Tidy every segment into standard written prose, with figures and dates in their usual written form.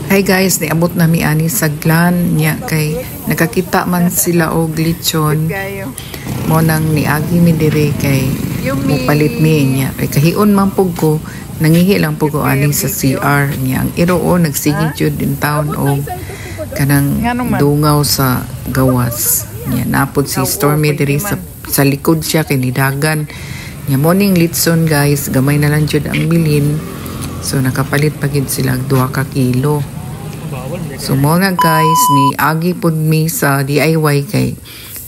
Hi guys, niabot na mi ani sa glan niya kay nakakita man sila og lechon mo nang niagi mi dire kay mupalit mi niya kay kahion man pug ko nangihi lang pug ko ani sa CR niya ang iroo nagsigid jud in town og kanang dungaw sa gawas niya napod si Stormy dire sa likod siya kay nidagan niya morning litson guys gamay na lang jud ang bilin so nakapalit pagid sila 2 ka kilo. So mga guys ni agi pud mi sa DIY kay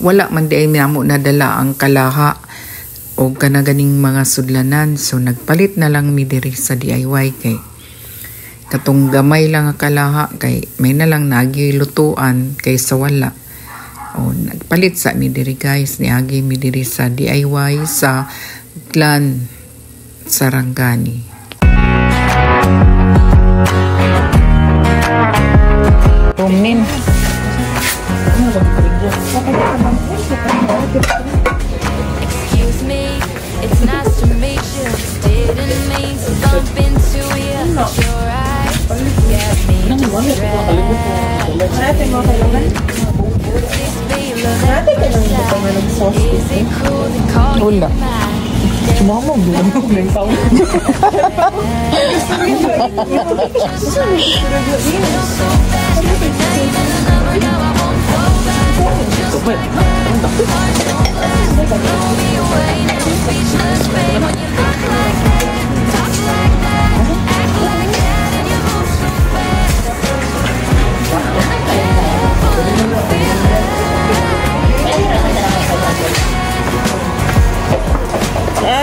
wala man di ay namo nadala ang kalaha o kanaganing mga sudlanan so nagpalit na lang mi diri sa DIY kay katong gamay lang ang kalaha kay may na lang nagi lutuan kaysa wala o nagpalit sa mi diri guys ni agi mi diri sa DIY sa Glan Sarangani. Tumnin. Excuse me, it's nice to meet you. Didn't mean to bump into you. Your eyes get me distressed. This feeling at first sight. Is it cool to call you mine? Cuma mau belum tahu.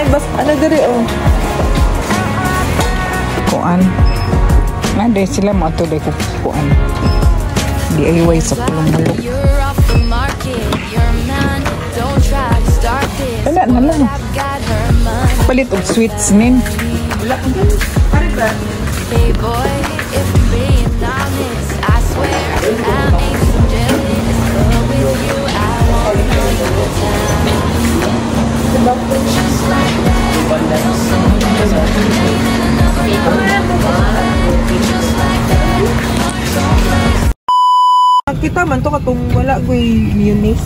Bas ano diri oh. Kuan. Nade sila mo ato dai kuan. DIY sa pulong-mulok. Wala na lang. Palit og sweets nin. Wala ko. Pare ba? Hey boy, if I'm being honest, I swear I need some jealous. But with you, I won't know your time. Just like that. Just like that. Kita man to katong wala ko'y mayonnaise.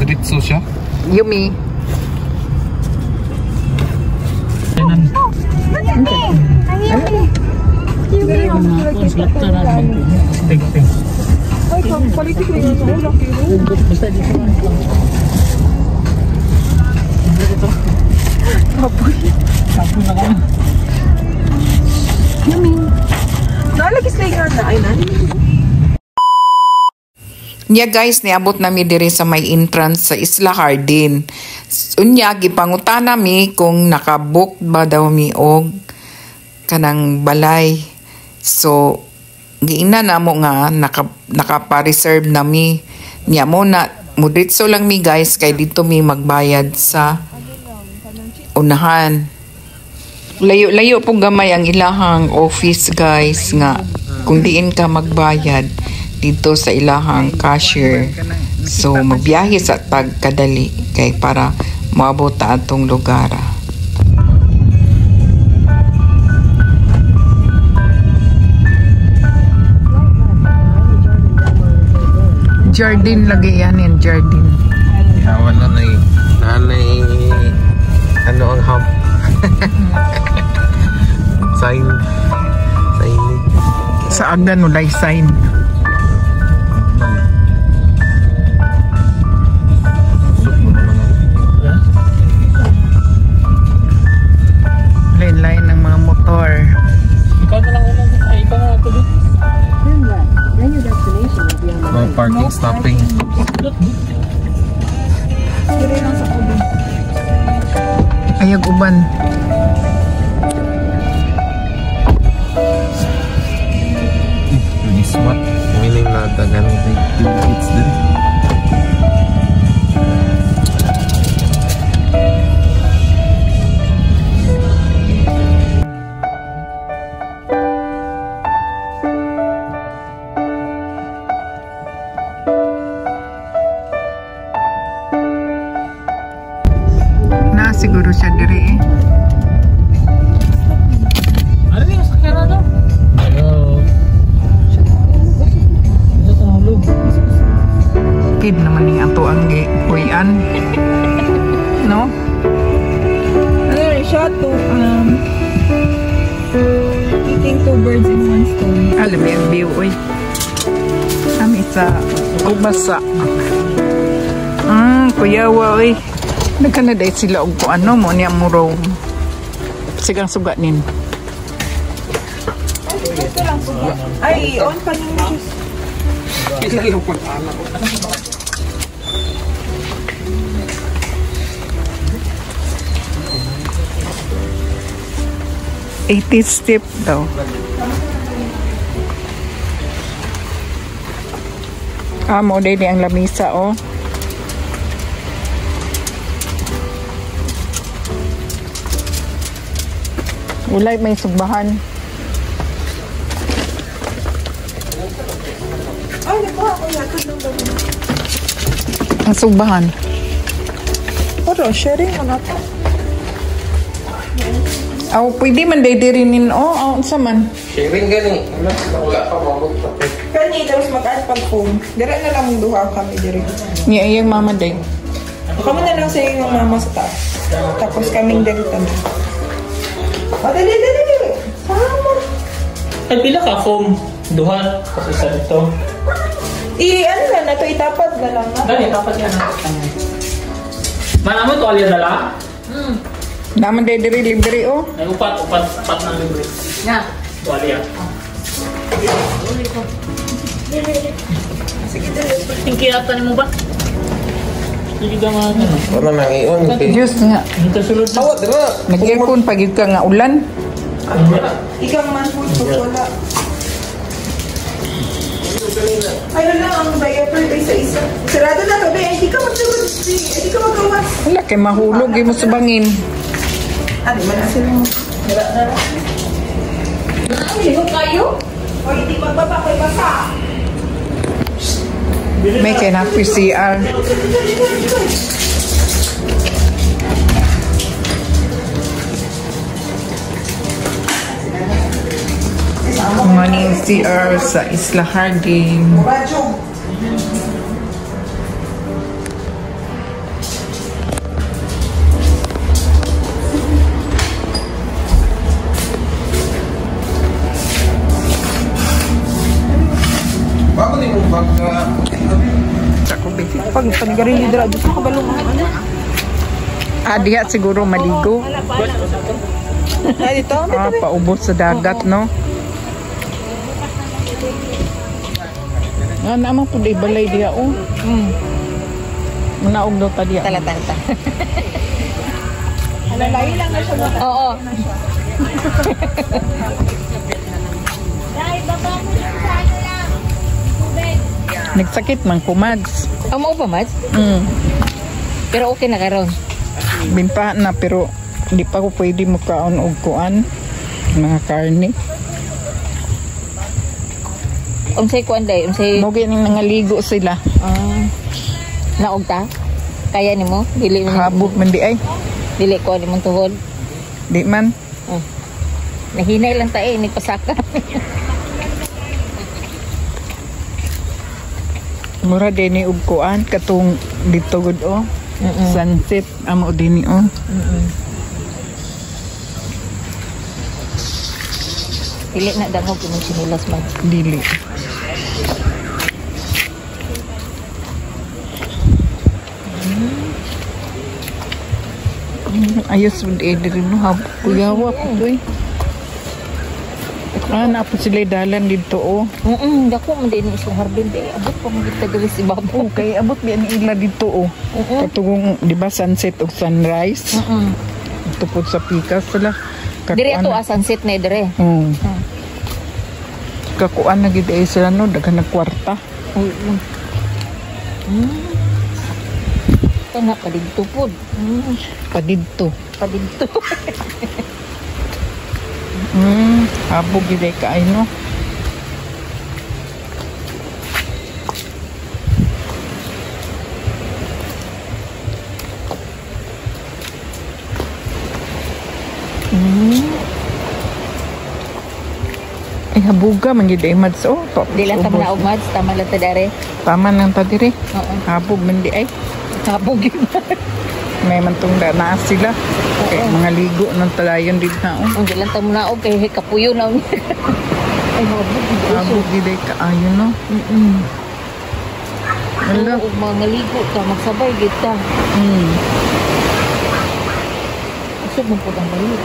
Diretso siya? Yummy. Ay, palitik rin yung ulo. Basta dito lang. Kapoy. Kapoy na kami. Yummy. Nalagis na yung na. Ay, nani. Nya guys, niabot nami diri sa may entrance sa Isla Hardin. Unya gipangutana mi kung nakabook ba daw mi og kanang balay. So giina na mo nga nakapa-reserve na mi. Nya mo na mudritso lang mi guys kay dito mi magbayad sa unahan. Layo po gamay ang ilahang office guys nga kung diin ka magbayad dito sa ilahang cashier. So magbiyahe sa Tagkadali kay para maabot ta atong lugar. Jardin lagi yan yung jardin. Yawan na nanay ano ang hump. Sign. Sa agdan ulay sign. Lain-lain ng mga motor. Ikaw na lang unang ikaw na ito din. No parking stopping. Ayag uban. Really smart. Meaning na tagan kids din. Na siguro siya dire eh. two birds in one stone. Alam mo yung view, oy. Kami sa Kubasa. Kuyawa, oy. Nagkanaday sila og kung ano mo niya mo roam. Sigang suga nin. Ito lang po. Ay, on pa rin mo. Kailan lang po anak ko. 80 step daw. Mo din ang lamisa, oh. Ulay may sugbahan. Ay, nakuha ko yan. Ang sugbahan. Pero, sharing mo na to. Aw, pwede man day dirinin, oh. Aw, sa man. Sharing gani. Wala pa mabot pa. Kani, tapos mag-add pag phone. Dira na lang mong duha kami diri. Niya iyang mama day. Kami na lang sa iyo ng mama sa taas. Tapos kaming dali kami. O, dali. Sama. Ay, pila ka foam? Duha? Kasi sa ito. Ano na to, itapad na lang na. Dali, dapat yan. Mana mo ito, alya dala? Naman day diri libre, oh. Ay, upat ng libre. Nga. Ito, alya. Sige, dali. Tingkiyatan mo ba? Sige ka nga, ano? Wala nang iyon. Diyos nga. Ito sulod na. Awat, dira. Nag-aircon pagid ka nga ulan. Ikang man po, wala. Ayun lang ang diaper ba isa-isa. Sarado na to, be. Hindi ka magtugod. Hindi ka magawas. Wala kay mahulog mo sa bangin. Di man na sila mo. Hira na lang. Ligo kayo? O, hindi magbaba kayo basa. May kay na PCR. Morning CR sa Isla Harding. Radyo. Bago din mo bag Pag panigarilyo dira, gusto ko balong ano? Diha siguro maligo. Ay, dito? Paubos sa dagat, no? Nga naman po di balay diha, oh. Manaog daw ta diha. Talata. Alalayo lang na siya mo. Oo. Nagsakit man kumads. Ang mo ba, Mads? Pero okay na karon. Bimpa na pero di pa ko pwede mo kaon og kuan mga karne. Unsay kuan day? Unsay Mogi ning nangaligo sila. naog ta? Kaya nimo? Dili mo Habog man di ay. dili ko ni mong tuhod. Di man. Nahinay lang ta ni pasaka. Mura din ni og kuan katong dito gud, oh. Sunset amo din ni, oh. Dili na dangog imong sinilas man. Dili. Ayos mo di rin no, kuyawa po to eh. Na po sila dalan dito, oh. Dako man din isang harbin day. Abot pa mo kita diri si Babo. Okay, abot biyan ila dito, oh. Katugong, di ba, sunset o sunrise? Ito po sa pikas sila. Diri ato sunset na dire. Kakuan na gid ay sila, no, dagan na kwarta. Kana pa dito pod. Padidto. Padito. Habog gid ay kaay, no. Ay habuga man gid ay mads, oh. Di lang ta naog Mads, tama lang ta dere. Tama nang ta dire. Oo. Habog man di ay. Habog yun. May mantong na sila. Okay, mga ligo ng talayon din na. Ang ilang tayo muna o kay kapuyo na. Ay, mabog. Abog giday ka ayon no. Wala. Oo, mga ligo ka, magsabay kita. Usog mo po ang balo.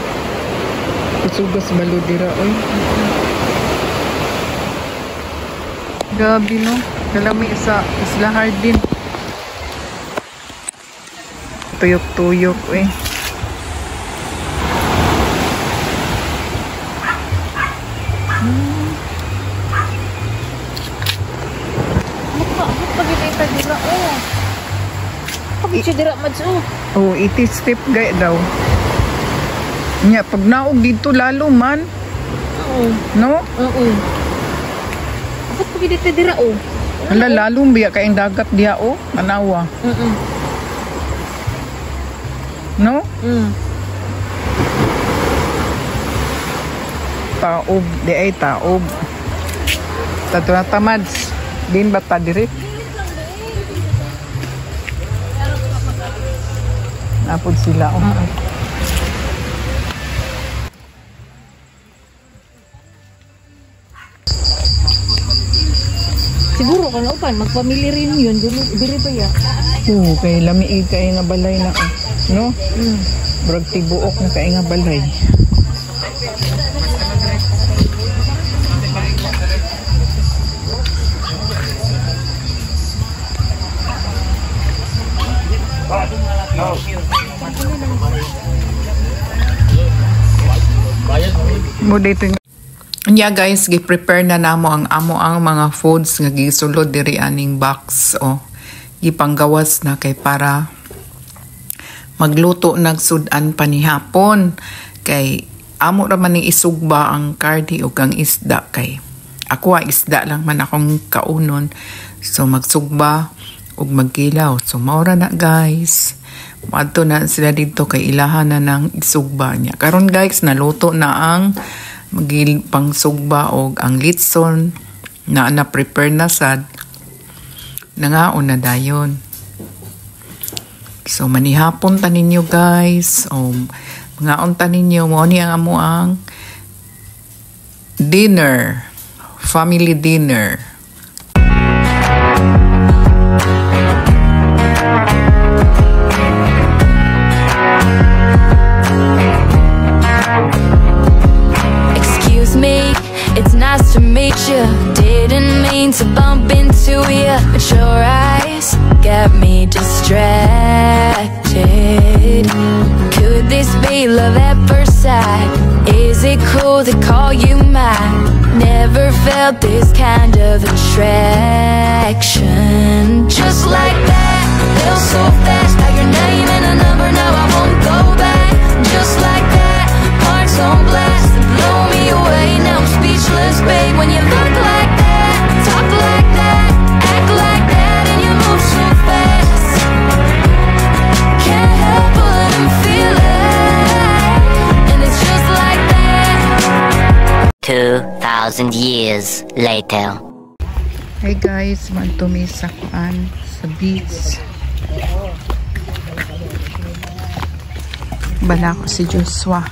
Usugas balo dira oy. Gabi no. Kalami sa Isla Hardin. Tuyok-tuyok eh. Pagkita dira oh. Pagkita dira madso. Oh, iti step gay daw. Nya pag naog dito lalo man. Oo. No? Oo. Bakit pagkita dira oh? Hala lalo biya kay dagat diha oh, Manawa. No? Taob, di ay taob. Tamads. Din ba ta diri? Napod sila oh. Siguro ka na upan, magpamili rin yun. Dili pa ya. Oo, kay lamiig kay nga balay na oh. No? Brag tibuok na kay nga balay. Mo dito yeah guys, gi-prepare na namo ang mga foods nga gisulod diri aning box o gipanggawas na kay para magluto nagsudan pa ni hapon kay amo ra man ning isugba ang kardi ug ang isda kay ako isda lang man akong kaunon so magsugba ug magkilaw so maura na guys. Madto na sila dito kay ilahan na ng isugba niya. Karon guys, naluto na ang pang sugba og ang litson na prepare na sad. Nangaon na dayon. So manihapon ta ninyo guys. O mangaon ta ninyo mo ni ang amo ang dinner, family dinner. It's nice to meet you. Didn't mean to bump into you, but your eyes got me distracted. Could this be love at first sight? Is it cool to call you mine? Never felt this kind of attraction. Just like that, feel so fast. Got your name and a number, now I won't go back. Just like that, hearts on blast, blow me away. Now I'm speechless, babe. When you look like that, talk like that, act like that, and you move so fast. Can't help but I'm feeling, and it's just like that. 2,000 years later. Hey guys, magtumi sa kuan sa beach. Bala ko si Joshua.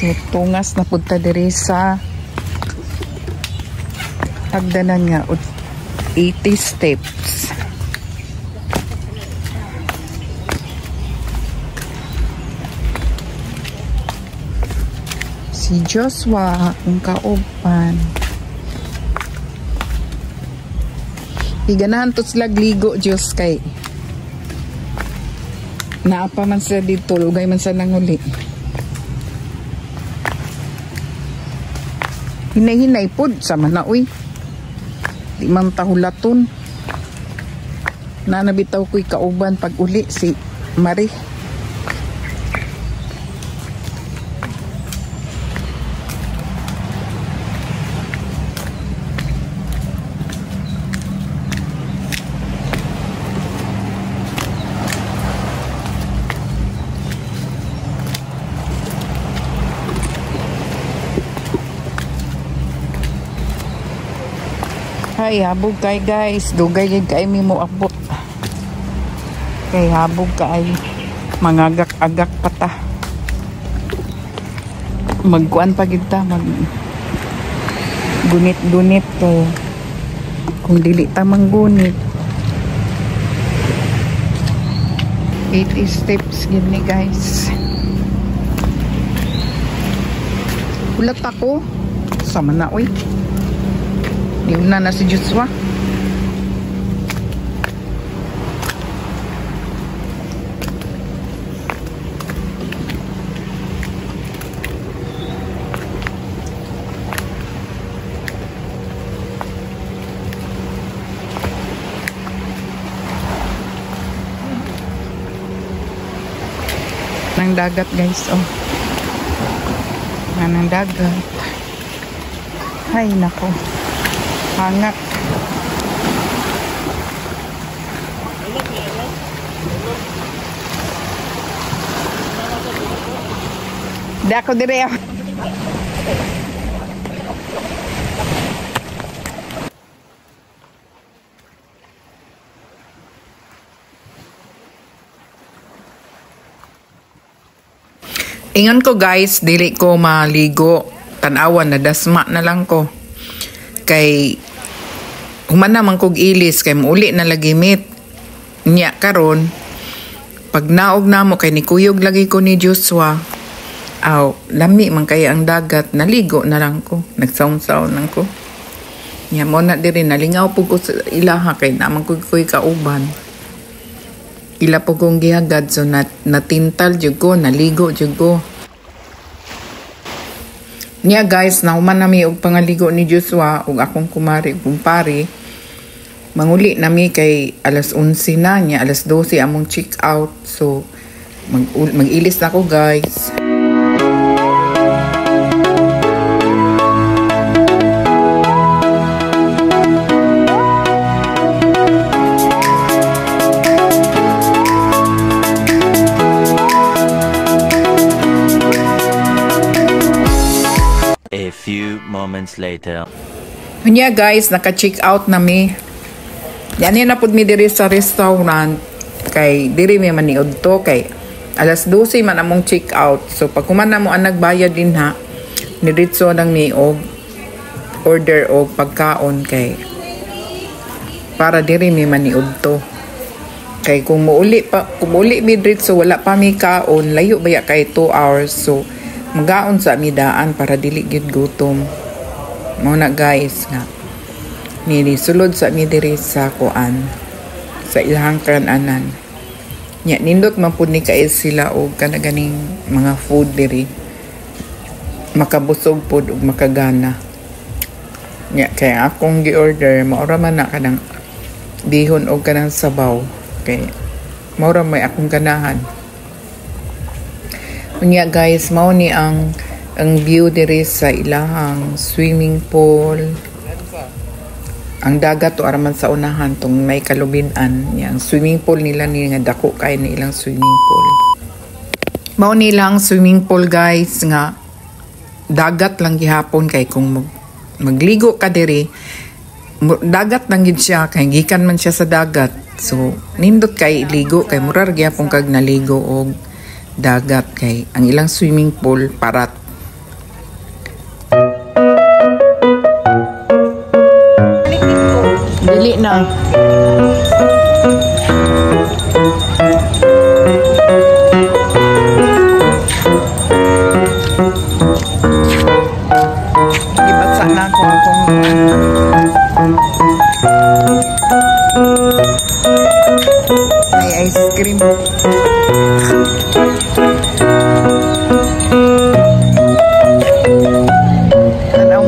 So, tungas na punta diri sa hagdanan nga 80 steps. Si Joshua ang kauban. Iganahan to sila gligo Diyos kay naapa man sila dito lugay man sa nanguli. Hinay-hinay pod sa manaoy. Di man tahulaton. Nanabitaw ko'y kauban pag uli si Marie. Hay, habog kay guys. Dugay kay mi mo abot. Kay habog kay mangagak-agak pata. Magkuan pa gid ta, mag gunit-gunit kay kung dili ta manggunit. 80 steps gid ni guys. Ulat ako. Sama na oy. Niuna na si Joshua. Nang dagat guys, oh. Nang dagat. Ay nako. Hangat. Di ako dire. Ingon ko guys, dili ko maligo. Tanawan na dasma na lang ko. Kay human naman kog ilis kay muuli na lagi mit. Nya karon pag naog namo kay nikuyog lagi ko ni Joshua. Aw, lami man kay ang dagat, naligo na lang ko. Nagsaw-saw lang ko. Nya mo na diri nalingaw pug ko sa ilaha kay naman ko koy kauban. Ila po kong gihagad so natintal jud ko, naligo jud ko. Niya guys, nahuman nami og pangaligo ni Joshua ug akong kumari kumpari. Manguli nami kay alas 11 na niya, alas 12 among check out. So mag-ilis na ko guys. A few moments later. Unya guys, naka-check out nami. Yan na pud mi diri sa restaurant kay diri mi maniud to kay alas 12 man among check out. So pag kuman na mo ang nagbayad din ha, niritso nang mi og order og pagkaon kay para diri mi maniud to. Kay kung muuli mi diretso wala pa mi kaon, layo baya kay 2 hours. So magaon sa midaan para dili gid gutom. Mao na guys nga nili sulod sa mi diri sa kuan sa ilahang kananan. Nya nindot man pud ni kay sila og kanaganing mga food diri. Makabusog pud ug makagana. Nya kay akong gi-order maura man na kanang bihon og kanang sabaw kay maura may akong ganahan. Unya guys, mao ni ang view diri sa ilahang swimming pool. Ang dagat to araman sa unahan tong may kalubinan. Yang swimming pool nila ni nga dako kay na ilang swimming pool. Mao nilang swimming pool guys nga dagat lang gihapon kay kung magligo ka diri dagat lang gid siya kay gikan man siya sa dagat. So nindot kay iligo kay murar gyapon kag naligo og dagat kay ang ilang swimming pool parat. Dili na. Ibasa na ako akong may ice cream.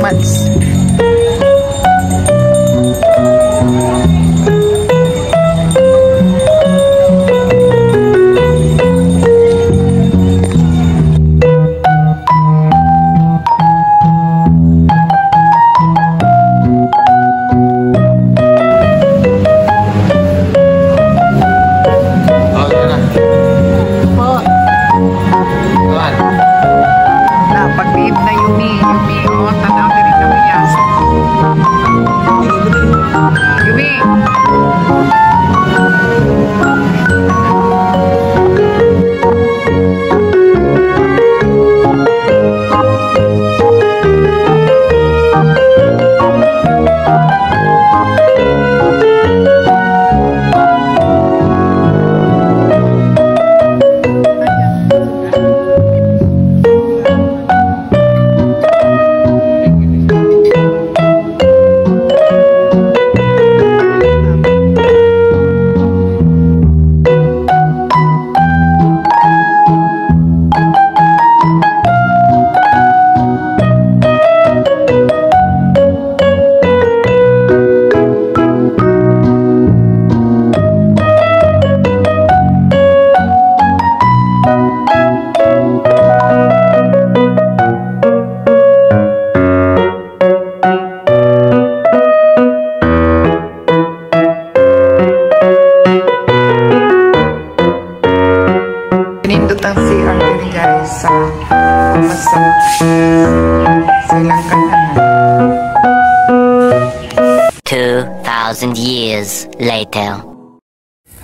Mats. sa silang kanan. 2,000 years later.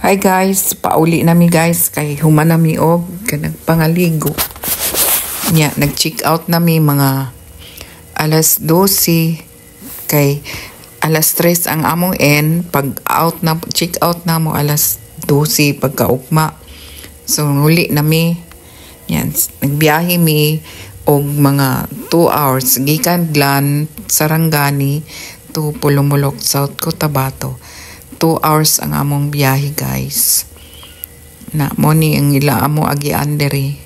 Hi guys, pauli nami guys kay human nami og kanang pangaligo. Nya nag-check out nami mga alas 12 kay alas 3 ang among end pag out na check out na mo alas 12 pagkaugma. So huli nami. Yan, nagbiyahe mi og mga 2 hours gikan Glan, Sarangani to Pulumulok, South Cotabato. 2 hours ang among biyahe guys. Na mo ni ang ila amo agian diri.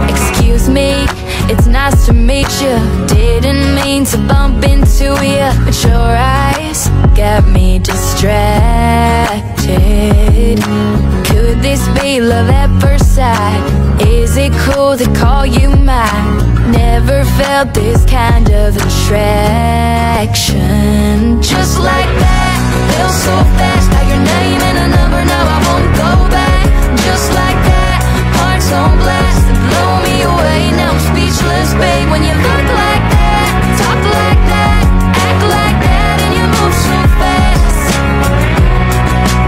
Excuse me, it's nice to meet you. Didn't mean to bump into you, but your eyes got me distracted. Could this be love at first sight? Is it cool to call you mine? Never felt this kind of attraction. Just like that, feel so fast. Got your name and a number, now I won't go back. Just like that, hearts on blast, they blow me away. Now I'm speechless, babe. When you look like that, talk like that, act like that, and you move so fast.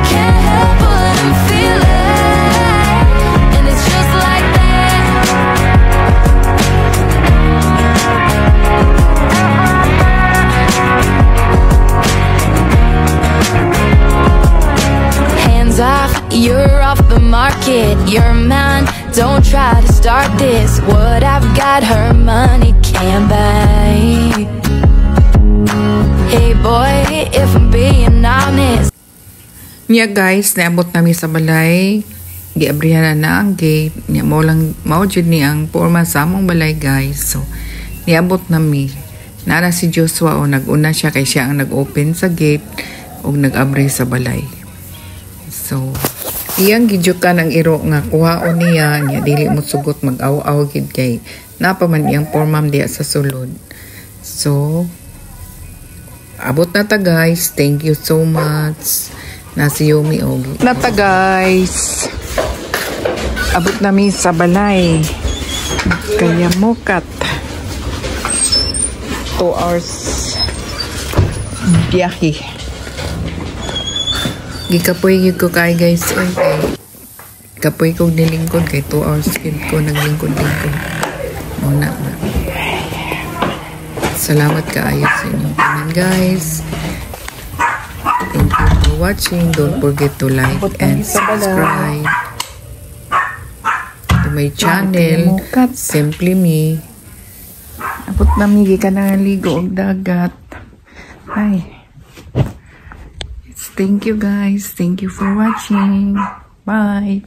Can't help but I'm feeling, and it's just like that. Hands off, you're off the market. You're mine, don't try to start this. What I've got, her money can't buy. Hey boy, if I'm being honest. Nya guys, naabot nami sa balay. Giabrihan na ang gate. Nya mo lang mao jud ni ang porma sa among balay guys. So niabot nami. Nana si Joshua o nag-una siya kay siya ang nag-open sa gate o nag-abri sa balay. So iyang gijukan ang iro nga kuhaon niya nya dili mo sugot mag-aw-aw gid kay napaman iyang pormam diya sa sulod. So abot na ta guys. Thank you so much. Nasi Yumi Ogi. Nata guys. Abot nami sa balay. Kaya mukat. 2 hours biyahe. Gikapoy gid ko kay guys. Oy, kapoy ko nilingkod kay 2 hours gid ko naglingkod-lingkod. Muna na. Salamat kaayo sa inyo guys. Thank you for watching. Don't forget to like and subscribe to my channel, Simply Me. Abot na migi ka na ligo og dagat. Hi. Thank you guys. Thank you for watching. Bye.